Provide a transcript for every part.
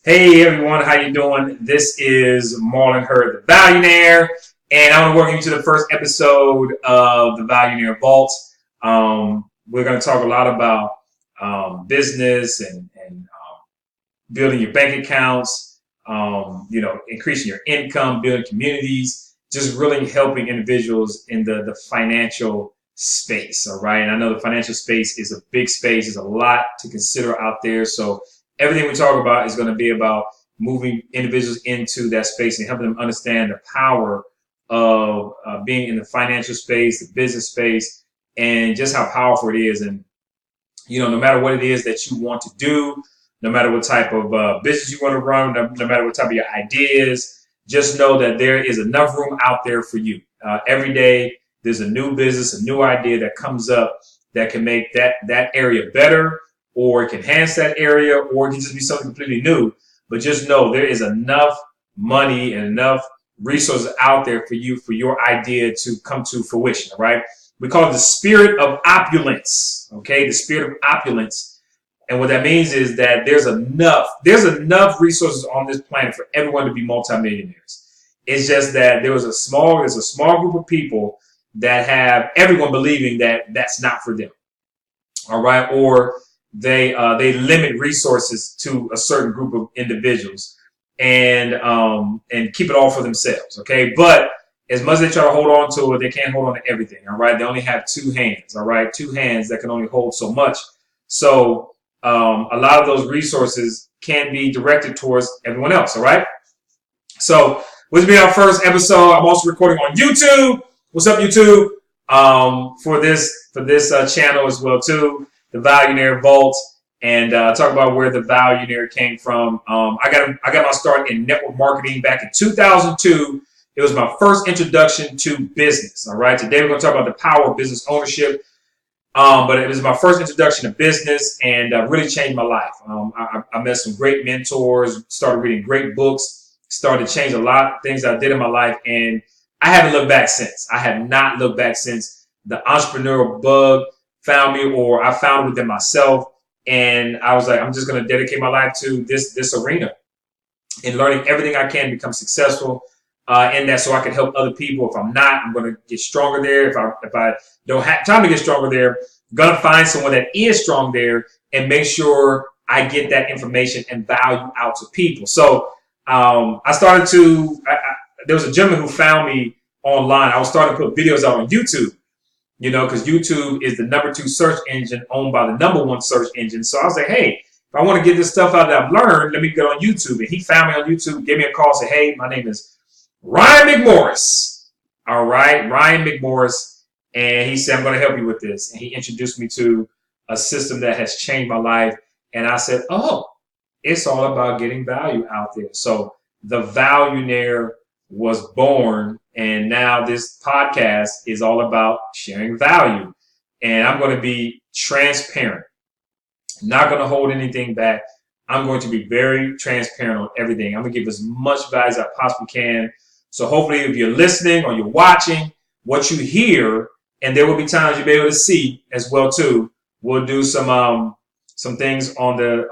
Hey everyone, how you doing? This is Marlon Hurd, the Valuenaire, and I want to welcome you to the first episode of the Valuenaire Vault. We're going to talk a lot about business and building your bank accounts, increasing your income, building communities, just really helping individuals in the financial space. All right. And I know the financial space is a big space. There's a lot to consider out there. So everything we talk about is going to be about moving individuals into that space and helping them understand the power of being in the financial space, the business space, and just how powerful it is. And no matter what it is that you want to do, no matter what type of business you want to run, no matter what type of your ideas, just know that there is enough room out there for you. Every day, there's a new business, a new idea that comes up that can make that area better, or it can enhance that area, or it can just be something completely new. But just know there is enough money and enough resources out there for you, for your idea to come to fruition, right? We call it the spirit of opulence, okay? The spirit of opulence. And what that means is that there's enough resources on this planet for everyone to be multimillionaires. It's just that there's a small group of people that have everyone believing that that's not for them, all right? Or they limit resources to a certain group of individuals and keep it all for themselves, okay? But as much as they try to hold on to it, they can't hold on to everything, all right? They only have two hands, all right? Two hands that can only hold so much. So a lot of those resources can be directed towards everyone else, all right? So this will be our first episode. I'm also recording on YouTube. What's up, YouTube? For this channel as well too, the Valuenaire Vault, and talk about where the Valuenaire came from. I got my start in network marketing back in 2002. It was my first introduction to business. All right, today we're going to talk about the power of business ownership. But it was my first introduction to business and really changed my life. I met some great mentors, started reading great books, started to change a lot of things I did in my life, and I haven't looked back since. I have not looked back since. The entrepreneurial bug found me, or I found it within myself, and I was like, I'm just going to dedicate my life to this arena and learning everything I can to become successful in that, so I can help other people. If I'm not, I'm going to get stronger there. If I don't have time to get stronger there, I'm going to find someone that is strong there and make sure I get that information and value out to people. So I started to. There was a gentleman who found me online. I was starting to put videos out on YouTube. Because YouTube is the #2 search engine owned by the #1 search engine. So I was like, hey, if I want to get this stuff out that I've learned, let me get on YouTube. And he found me on YouTube, gave me a call, said, hey, my name is Ryan McMorris. All right, Ryan McMorris. And he said, I'm going to help you with this. And he introduced me to a system that has changed my life. And I said, oh, it's all about getting value out there. So the Valuenaire was born, and now this podcast is all about sharing value. And I'm going to be transparent, not going to hold anything back. I'm going to be very transparent on everything. I'm going to give as much value as I possibly can. So hopefully if you're listening or you're watching, what you hear, and there will be times you'll be able to see as well too. We'll do some things on the,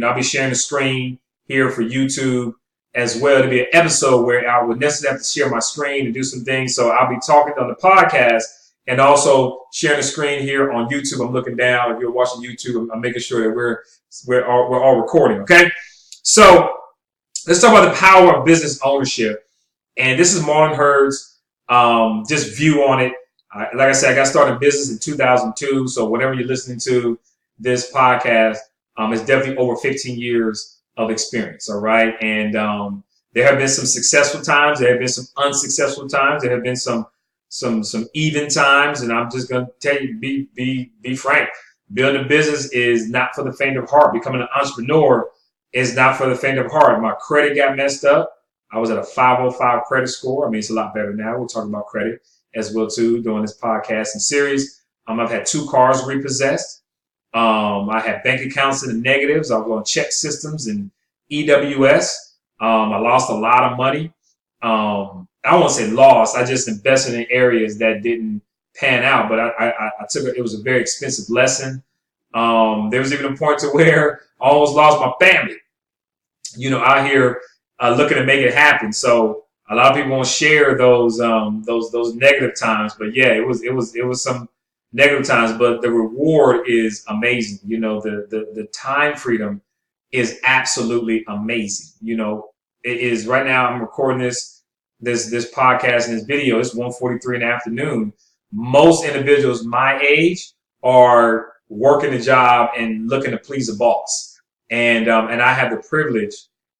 I'll be sharing the screen here for YouTube as well, to be an episode where I would necessarily have to share my screen and do some things. So I'll be talking on the podcast and also sharing the screen here on YouTube. I'm looking down. If you're watching YouTube, I'm making sure that we're all recording. Okay. So let's talk about the power of business ownership. And this is Marlon Hurd's just view on it. Like I said, I got started in business in 2002. So whenever you're listening to this podcast, it's definitely over 15 years of experience. All right. And there have been some successful times. There have been some unsuccessful times. There have been some even times. And I'm just going to tell you, be frank. Building a business is not for the faint of heart. Becoming an entrepreneur is not for the faint of heart. My credit got messed up. I was at a 505 credit score. I mean, it's a lot better now. We'll talk about credit as well too during this podcast and series. I've had 2 cars repossessed. I had bank accounts in the negatives. I was on check systems and EWS. I lost a lot of money. I don't want to say lost. I just invested in areas that didn't pan out, but I took it. It was a very expensive lesson. There was even a point to where I almost lost my family. out here looking to make it happen. So a lot of people won't share those negative times, but yeah, it was some negative times, but the reward is amazing. The time freedom is absolutely amazing. It is right now. I'm recording this podcast and this video. It's 1:43 in the afternoon. Most individuals my age are working a job and looking to please a boss, and I have the privilege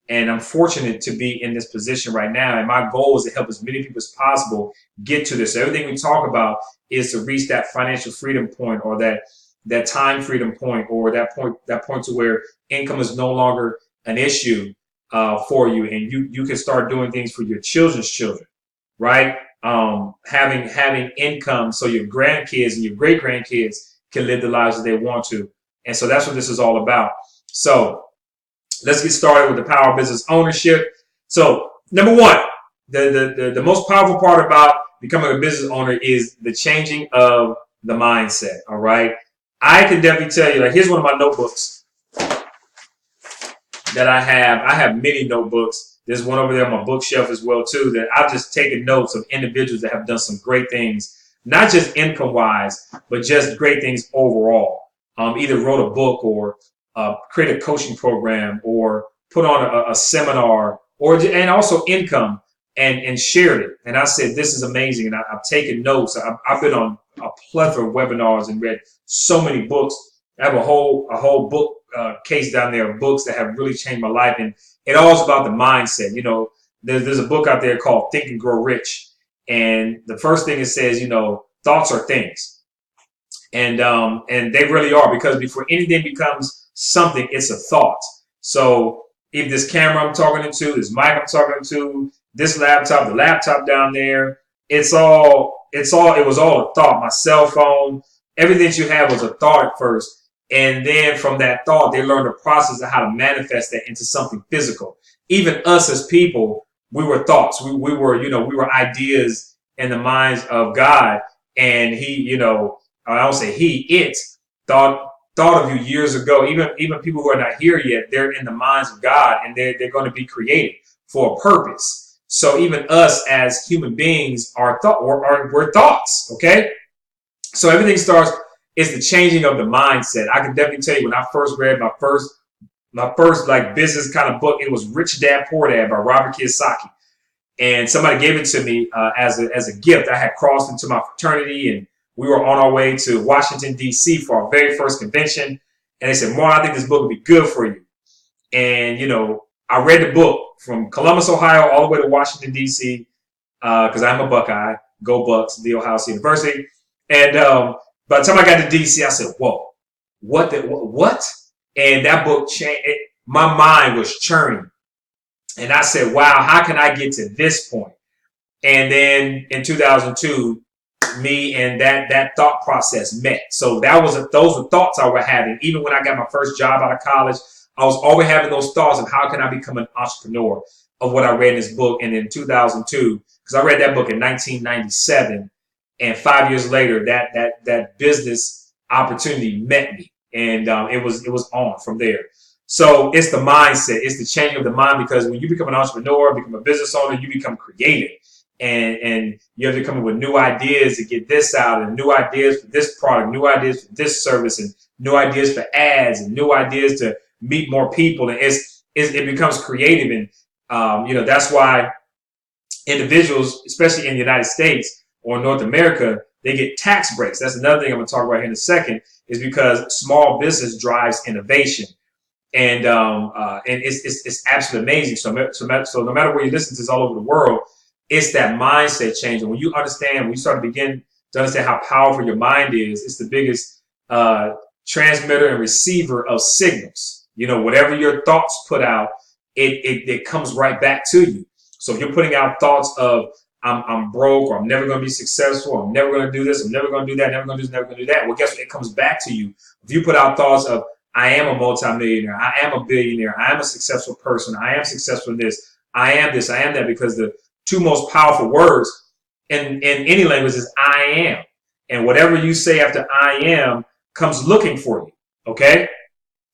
and I'm fortunate to be in this position right now. And my goal is to help as many people as possible get to this. So everything we talk about is to reach that financial freedom point, or that time freedom point, or that point to where income is no longer an issue for you, and you can start doing things for your children's children, right? Having income so your grandkids and your great grandkids can live the lives that they want to, and so that's what this is all about. So let's get started with the power of business ownership. So number one, the most powerful part about becoming a business owner is the changing of the mindset. All right. I can definitely tell you, like, here's one of my notebooks that I have. I have many notebooks. There's one over there on my bookshelf as well, too, that I've just taken notes of individuals that have done some great things, not just income wise, but just great things overall. Either wrote a book, or create a coaching program, or put on a seminar, and also income, and shared it. And I said, this is amazing. And I've taken notes. I've been on a plethora of webinars and read so many books. I have a whole book case down there of books that have really changed my life. And it all is about the mindset. There's a book out there called Think and Grow Rich. And the first thing it says, thoughts are things. And they really are, because before anything becomes something, it's a thought. So if this camera I'm talking into, this mic I'm talking to, this laptop, the laptop down there, it was all a thought. My cell phone, everything that you have was a thought at first. And then from that thought, they learned the process of how to manifest that into something physical. Even us as people, we were thoughts. We were ideas in the minds of God. And he, I don't say he, it thought of you years ago. Even people who are not here yet, they're in the minds of God, and they're going to be created for a purpose. So even us as human beings we're thoughts. Okay. So everything starts, it's the changing of the mindset. I can definitely tell you, when I first read my first like business kind of book, it was Rich Dad Poor Dad by Robert Kiyosaki. And somebody gave it to me as a gift. I had crossed into my fraternity, and we were on our way to Washington, D.C. for our very first convention. And they said, Marlon, I think this book would be good for you. And, I read the book from Columbus, Ohio, all the way to Washington, D.C., because I'm a Buckeye. Go Bucks, the Ohio State University. And by the time I got to D.C., I said, whoa, what? And that book changed. My mind was churning. And I said, wow, how can I get to this point? And then in 2002, me and that thought process met. So those were thoughts I was having. Even when I got my first job out of college, I was always having those thoughts of how can I become an entrepreneur, of what I read in this book. And in 2002, because I read that book in 1997, and 5 years later, that business opportunity met me, and it was on from there. So it's the mindset, it's the changing of the mind, because when you become an entrepreneur, become a business owner, you become creative. And you have to come up with new ideas to get this out, and new ideas for this product, new ideas for this service, and new ideas for ads, and new ideas to meet more people. And it becomes creative. And, that's why individuals, especially in the United States or North America, they get tax breaks. That's another thing I'm going to talk about here in a second, is because small business drives innovation. And it's absolutely amazing. So no matter where you listen to this all over the world, it's that mindset change. And when you begin to understand how powerful your mind is, it's the biggest transmitter and receiver of signals. Whatever your thoughts put out, it comes right back to you. So if you're putting out thoughts of I'm broke, or I'm never going to be successful, or I'm never going to do this, I'm never going to do that, never going to do this, never going to do that, well, guess what? It comes back to you. If you put out thoughts of I am a multimillionaire, I am a billionaire, I am a successful person, I am successful in this, I am that, because the two most powerful words in any language is I am. And whatever you say after I am comes looking for you. Okay?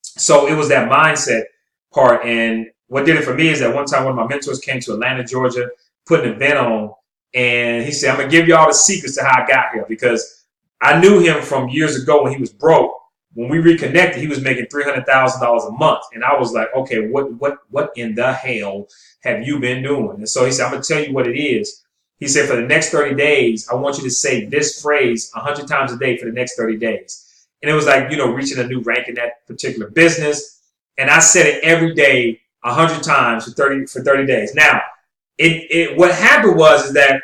So it was that mindset part. And what did it for me is that one time one of my mentors came to Atlanta, Georgia, put an event on, and he said, I'm going to give you all the secrets to how I got here, because I knew him from years ago when he was broke. When we reconnected, he was making $300,000 a month. And I was like, okay, what in the hell have you been doing? And so he said, I'm going to tell you what it is. He said, for the next 30 days, I want you to say this phrase 100 times a day for the next 30 days. And it was like, reaching a new rank in that particular business. And I said it every day 100 times for 30 days. Now, what happened was that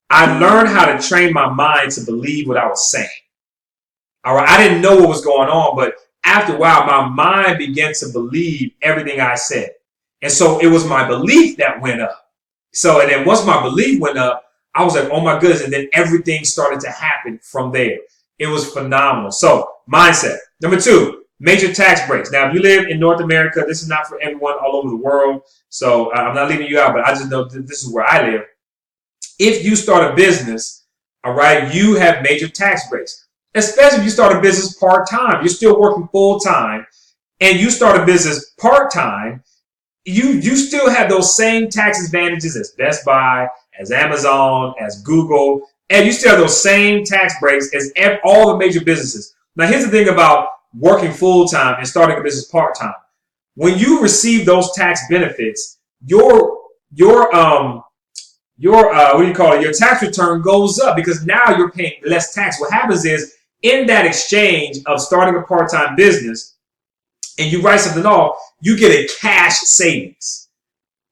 I learned how to train my mind to believe what I was saying. All right, I didn't know what was going on, but after a while, my mind began to believe everything I said. And so it was my belief that went up. So, and then once my belief went up, I was like, oh my goodness. And then everything started to happen from there. It was phenomenal. So, mindset. Number 2, major tax breaks. Now, if you live in North America, this is not for everyone all over the world. So I'm not leaving you out, but I just know that this is where I live. If you start a business, all right, you have major tax breaks. Especially if you start a business part-time. You're still working full-time, and you start a business part-time, you still have those same tax advantages as Best Buy, as Amazon, as Google, and you still have those same tax breaks as all the major businesses. Now, here's the thing about working full-time and starting a business part-time. When you receive those tax benefits, your tax return goes up, because now you're paying less tax. What happens is, in that exchange of starting a part-time business and you write something off, you get a cash savings.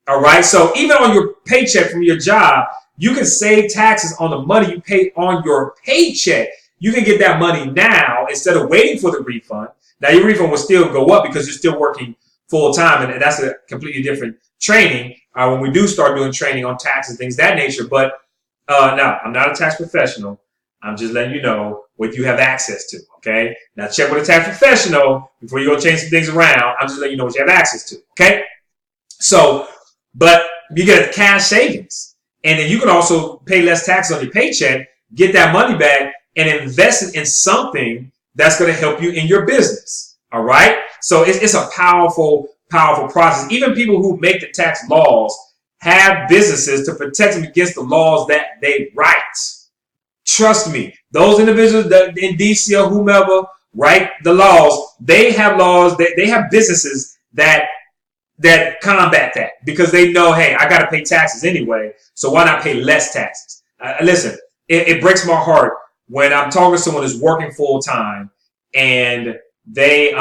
All right. So even on your paycheck from your job, you can save taxes on the money you pay on your paycheck. You can get that money now instead of waiting for the refund. Now, your refund will still go up because you're still working full-time, and that's a completely different training when we do start doing training on tax and things of that nature. But now, I'm not a tax professional. I'm just letting you know what you have access to, okay? Now, check with a tax professional before you go change some things around. I'm just letting you know what you have access to, okay? So, but you get cash savings. And then you can also pay less taxes on your paycheck, get that money back, and invest it in something that's going to help you in your business, all right? So it's a powerful, powerful process. Even people who make the tax laws have businesses to protect them against the laws that they write. Trust me, those individuals that in DC or whomever write the laws, they have laws, they have businesses that combat that, because they know, hey, I got to pay taxes anyway, so why not pay less taxes? Listen, it breaks my heart when I'm talking to someone who's working full time and they're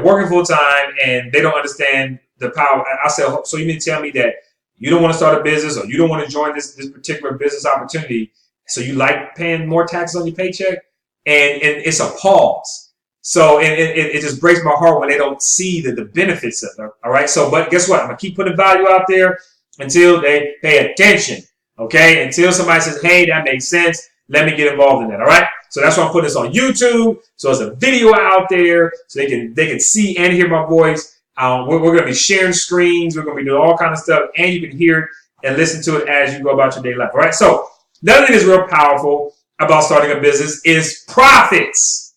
working full time and they don't understand the power. I say, so you mean to tell me that you don't want to start a business, or you don't want to join this particular business opportunity, so you like paying more taxes on your paycheck? And it's a pause. So it just breaks my heart when they don't see the benefits of it. All right. So, but guess what? I'm going to keep putting value out there until they pay attention. Okay. Until somebody says, hey, that makes sense. Let me get involved in that. All right. So that's why I'm putting this on YouTube. So there's a video out there so they can see and hear my voice. We're going to be sharing screens. We're going to be doing all kinds of stuff, and you can hear it and listen to it as you go about your daily life. All right. So another thing that's real powerful about starting a business is profits.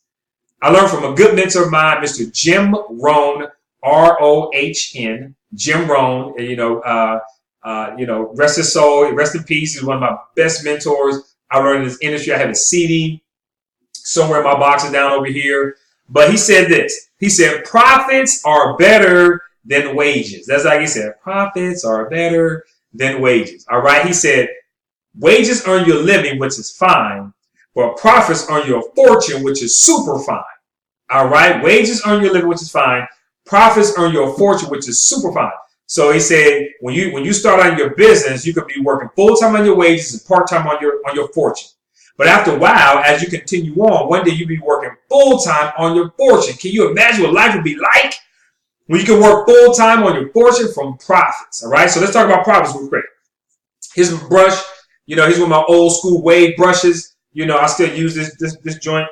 I learned from a good mentor of mine, Mr. Jim Rohn, R-O-H-N, Jim Rohn. Rest his soul, rest in peace. He's one of my best mentors I learned in this industry. I have a CD somewhere in my boxes down over here. But he said this. He said, profits are better than wages. That's like he said, profits are better than wages. All right. He said, wages earn your living, which is fine, but profits earn your fortune, which is super fine. All right. Wages earn your living, which is fine. Profits earn your fortune, which is super fine. So he said, when you start on your business, you could be working full time on your wages and part time on your fortune. But after a while, as you continue on, one day you'll be working full time on your fortune. Can you imagine what life would be like when you can work full time on your fortune from profits? All right. So let's talk about profits real quick. Here's my brush. He's one of my old school wave brushes. I still use this joint.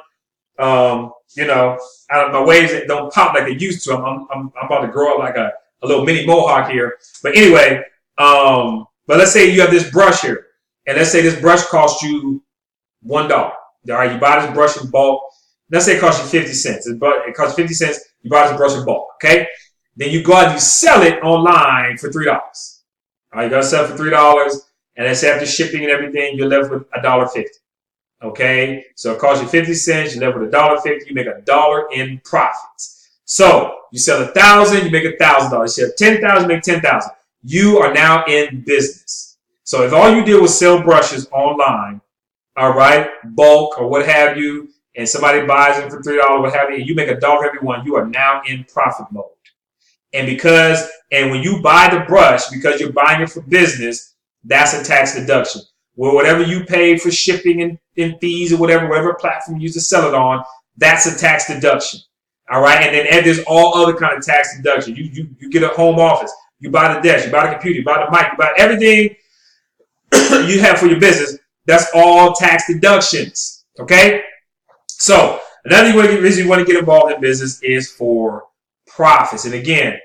My waves that don't pop like they used to. I'm about to grow up like a little mini mohawk here. But anyway, but let's say you have this brush here, and let's say this brush costs you $1. All right, you buy this brush in bulk. Let's say it costs you 50 cents. It costs 50 cents. You buy this brush in bulk. Okay. Then you go out and you sell it online for $3. All right, you got to sell it for $3, and that's after shipping and everything. You're left with $1.50. Okay, so it costs you 50 cents. You're left with $1.50. You make $1 in profits. So you sell 1,000, you make $1,000. You sell 10,000, you make 10,000. You are now in business. So if all you did was sell brushes online, all right, bulk or what have you, and somebody buys them for $3, what have you, and you make $1 every one, you are now in profit mode. And when you buy the brush, because you're buying it for business, that's a tax deduction. Well, whatever you pay for shipping and fees or whatever platform you use to sell it on, that's a tax deduction. All right. And then there's all other kind of tax deduction. You get a home office, you buy the desk, you buy the computer, you buy the mic, you buy everything you have for your business. That's all tax deductions. Okay. So another reason you want to get involved in business is for profits. And again,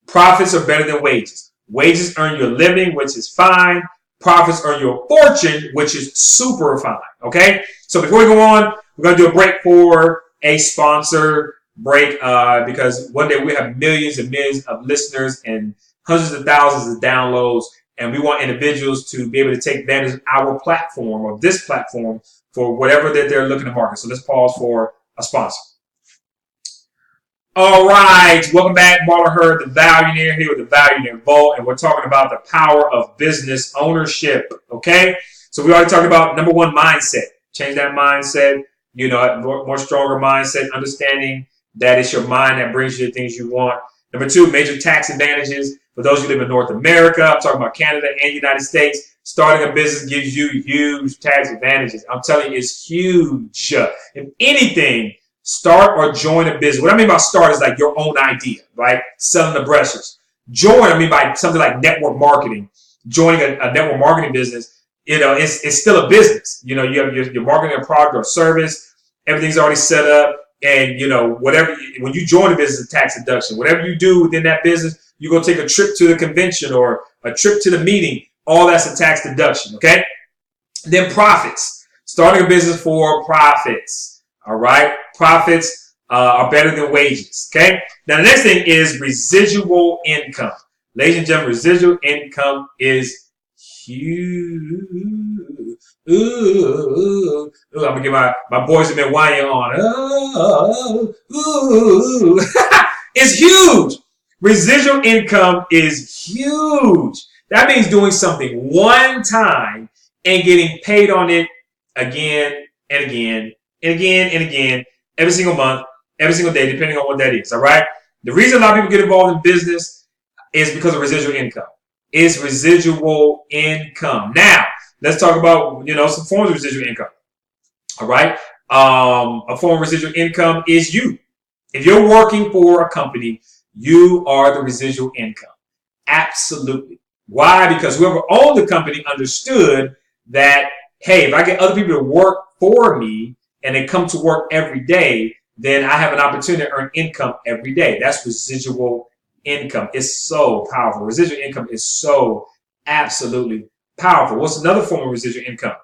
profits are better than wages. Wages earn your living, which is fine. Profits earn your fortune, which is super fine. Okay. So before we go on, we're going to do a break for a sponsor break because one day we have millions and millions of listeners and hundreds of thousands of downloads. And we want individuals to be able to take advantage of our platform or this platform for whatever that they're looking to market. So let's pause for a sponsor. All right. Welcome back. Marlon Hurd, the Valuenaire, here with the Valuenaire Vault. And we're talking about the power of business ownership. Okay. So we already talked about number one, mindset. Change that mindset. You know, more stronger mindset, understanding that it's your mind that brings you the things you want. Number two, major tax advantages. For those who live in North America, I'm talking about Canada and the United States, starting a business gives you huge tax advantages. I'm telling you, it's huge. If anything, start or join a business. What I mean by start is like your own idea, right? Selling the brushes. Join, I mean by something like network marketing. Joining a network marketing business, you know, it's still a business. You know, you have your marketing a product or service. Everything's already set up. And, you know, whatever, when you join a business, it's a tax deduction. Whatever you do within that business, you go take a trip to the convention or a trip to the meeting. All that's a tax deduction. Okay. Then profits. Starting a business for profits. All right. Profits are better than wages. Okay. Now, the next thing is residual income. Ladies and gentlemen, residual income is huge. Ooh, I'm going to get my boys in Hawaiian on. Ooh. It's huge. Residual income is huge. That means doing something one time and getting paid on it again and again and again and again, every single month, every single day, depending on what that is. All right. The reason a lot of people get involved in business is because of residual income. It's residual income. Now, let's talk about, you know, some forms of residual income. All right. A form of residual income is you. If you're working for a company, you are the residual income. Absolutely. Why? Because whoever owned the company understood that, hey, if I get other people to work for me and they come to work every day, then I have an opportunity to earn income every day. That's residual income. It's so powerful. Residual income is so absolutely powerful. What's another form of residual income?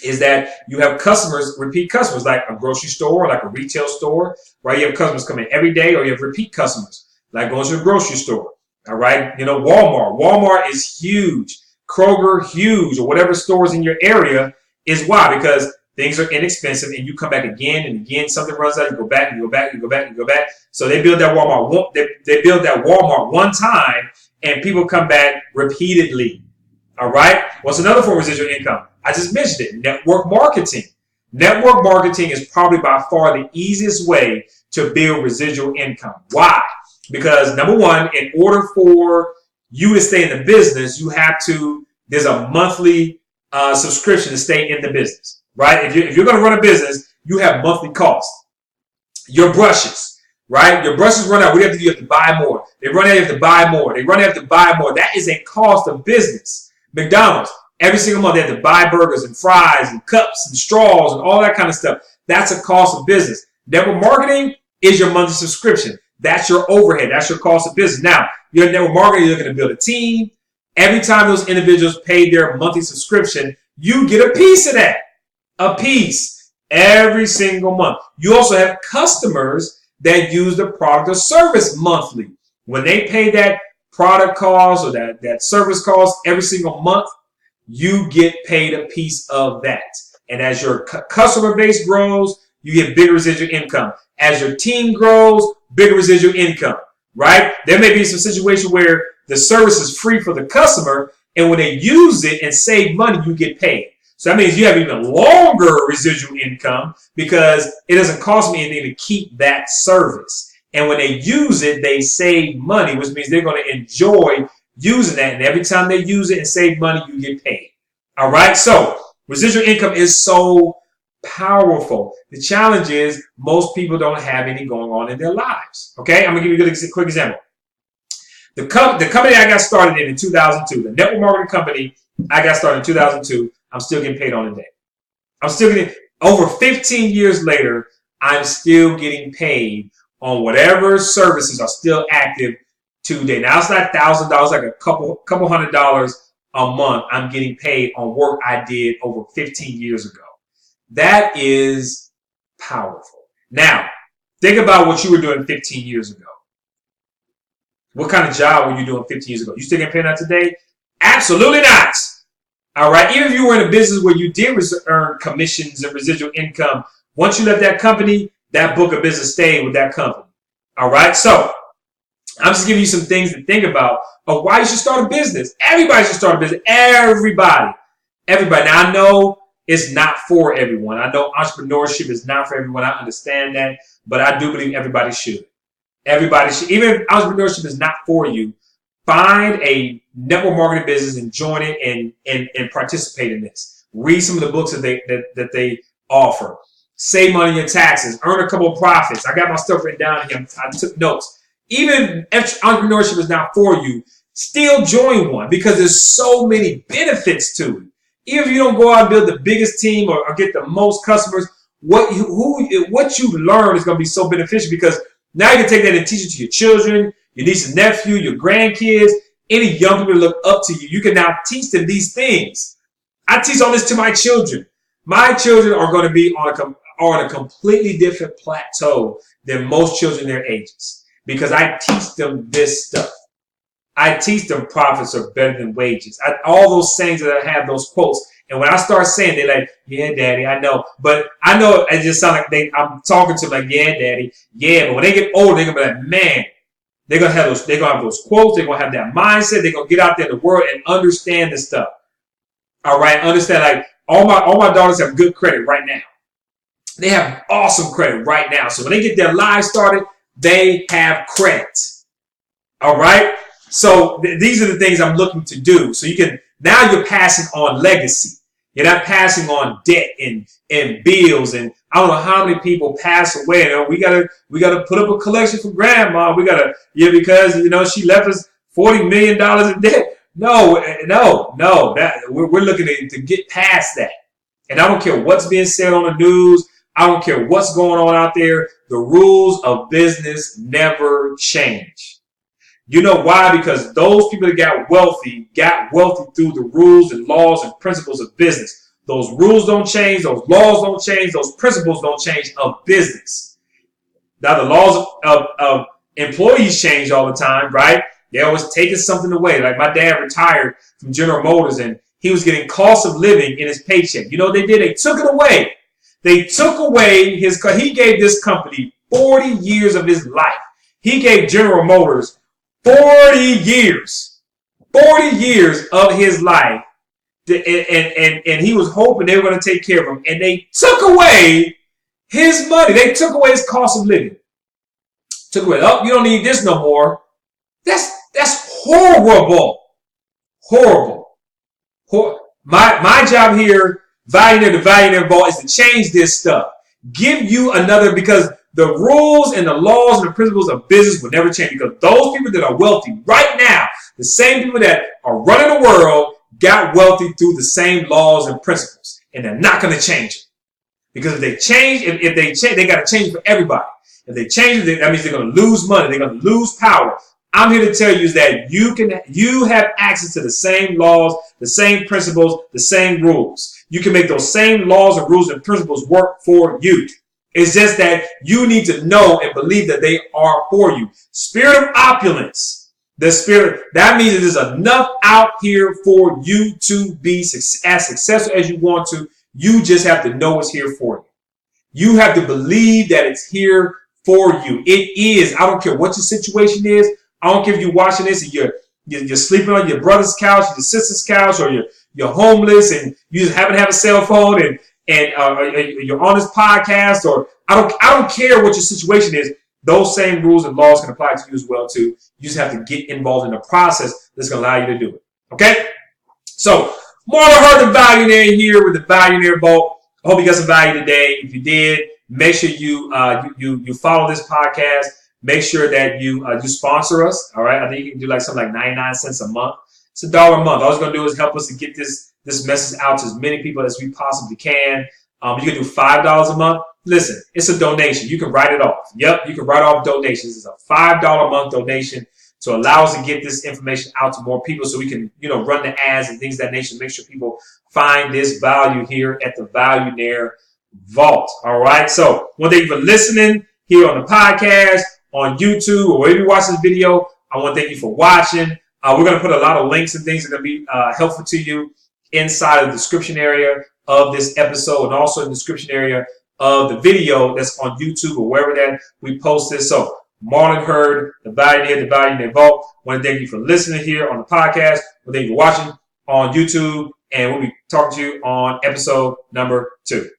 Is that you have customers, repeat customers, like a grocery store, like a retail store, right? You have customers coming every day, or you have repeat customers, like going to a grocery store, all right? You know, Walmart. Walmart is huge. Kroger, huge, or whatever stores in your area is why? Because things are inexpensive and you come back again and again, something runs out, you go back, you go back, you go back, you go back. So they build that Walmart, they build that Walmart one time and people come back repeatedly. All right. What's another form of residual income? I just mentioned it. Network marketing. Network marketing is probably by far the easiest way to build residual income. Why? Because number one, in order for you to stay in the business, there's a monthly subscription to stay in the business, right? If you're going to run a business, you have monthly costs. Your brushes, right? Your brushes run out. What do you have to do? You have to buy more. They run out, you have to buy more. They run out, you have to buy more. That is a cost of business. McDonald's, every single month, they have to buy burgers and fries and cups and straws and all that kind of stuff. That's a cost of business. Network marketing is your monthly subscription. That's your overhead. That's your cost of business. Now, your network marketing, you're looking to build a team. Every time those individuals pay their monthly subscription, you get a piece of that. A piece every single month. You also have customers that use the product or service monthly. When they pay that product cost or that service cost every single month, you get paid a piece of that. And as your customer base grows, you get bigger residual income. As your team grows, bigger residual income, right? There may be some situation where the service is free for the customer, and when they use it and save money, you get paid. So that means you have even longer residual income because it doesn't cost me anything to keep that service. And when they use it, they save money, which means they're going to enjoy using that. And every time they use it and save money, you get paid. All right. So residual income is so powerful. The challenge is most people don't have any going on in their lives. Okay. I'm going to give you a quick example. The company I got started in 2002, the network marketing company I got started in 2002, I'm still getting paid on the day. I'm still getting, over 15 years later, I'm still getting paid on whatever services are still active today. Now, it's not $1,000, like a couple $100 a month I'm getting paid on work I did over 15 years ago. That is powerful. Now, think about what you were doing 15 years ago. What kind of job were you doing 15 years ago? You still getting paid on today? Absolutely not. All right. Even if you were in a business where you did earn commissions and residual income, once you left that company, that book of business stayed with that company. All right. So I'm just giving you some things to think about of why you should start a business. Everybody should start a business. Everybody. Now, I know it's not for everyone. I know entrepreneurship is not for everyone. I understand that, but I do believe everybody should. Everybody should. Even if entrepreneurship is not for you, find a network marketing business and join it and participate in this. Read some of the books that they offer. Save money on your taxes. Earn a couple of profits. I got my stuff written down here. I took notes. Even if entrepreneurship is not for you, still join one because there's so many benefits to it. Even if you don't go out and build the biggest team or get the most customers, what you learn is going to be so beneficial because now you can take that and teach it to your children, your niece and nephew, your grandkids, any young people that look up to you. You can now teach them these things. I teach all this to my children. My children are going to be on a completely different plateau than most children their ages because I teach them this stuff. I teach them profits are better than wages. All those sayings that I have, those quotes. And when I start saying, they're like, yeah, daddy, I know. But I know it just sounds like I'm talking to them like, yeah, daddy. Yeah, but when they get older, they're going to be like, man, they're going to have those quotes. They're going to have that mindset. They're going to get out there in the world and understand this stuff. All right. Understand, like all my daughters have good credit right now. They have awesome credit right now. So when they get their lives started, they have credit. All right. So these are the things I'm looking to do. So now you're passing on legacy. You're not passing on debt and bills. And I don't know how many people pass away. You know, we gotta put up a collection for grandma. Because she left us $40 million in debt. No. We're looking to get past that. And I don't care what's being said on the news. I don't care what's going on out there. The rules of business never change. You know why? Because those people that got wealthy through the rules and laws and principles of business. Those rules don't change. Those laws don't change. Those principles don't change of business. Now, the laws of employees change all the time, right? They're always taking something away. Like my dad retired from General Motors and he was getting cost of living in his paycheck. You know what they did? They took it away. He gave this company 40 years of his life. He gave General Motors 40 years of his life. And he was hoping they were going to take care of him. And they took away his money. They took away his cost of living. Took away, you don't need this no more. That's horrible. Horrible. My job here, the Valuenaire Vault, is to change this stuff. Give you another, because the rules and the laws and the principles of business will never change, because those people that are wealthy right now, the same people that are running the world, got wealthy through the same laws and principles, and they're not going to change it. Because if they change, they got to change for everybody. If they change it, that means they're going to lose money. They're going to lose power. I'm here to tell you is that you have access to the same laws, the same principles, the same rules. You can make those same laws and rules and principles work for you. It's just that you need to know and believe that they are for you. Spirit of opulence. The spirit, that means there's enough out here for you to be as successful as you want to. You just have to know it's here for you. You have to believe that it's here for you. It is. I don't care what your situation is. I don't care if you're watching this and you're sleeping on your brother's couch, your sister's couch, or you're homeless and you just happen to have a cell phone and you're on this podcast, or I don't care what your situation is. Those same rules and laws can apply to you as well too. You just have to get involved in the process that's going to allow you to do it. Okay? So, Marlon Hurt, the Valuenaire here with the Valuenaire Vault. I hope you got some value today. If you did, make sure you follow this podcast. Make sure that you sponsor us. All right? I think you can do like something like 99 cents a month. It's $1 a month. All it's going to do is help us to get this message out to as many people as we possibly can. You can do $5 a month. Listen, it's a donation. You can write it off. Yep, you can write off donations. It's a $5 a month donation to allow us to get this information out to more people so we can, run the ads and things of that nature, make sure people find this value here at the Valuenaire Vault. All right. So, one thank you for listening here on the podcast, on YouTube, or wherever you watch this video. I want to thank you for watching. We're going to put a lot of links and things that are going to be helpful to you inside of the description area of this episode, and also in the description area of the video that's on YouTube or wherever that we post this. So, Marlon Hurd, the Valuenaire Vault. I want to thank you for listening here on the podcast. I want to thank you for watching on YouTube, and we'll be talking to you on episode number 2.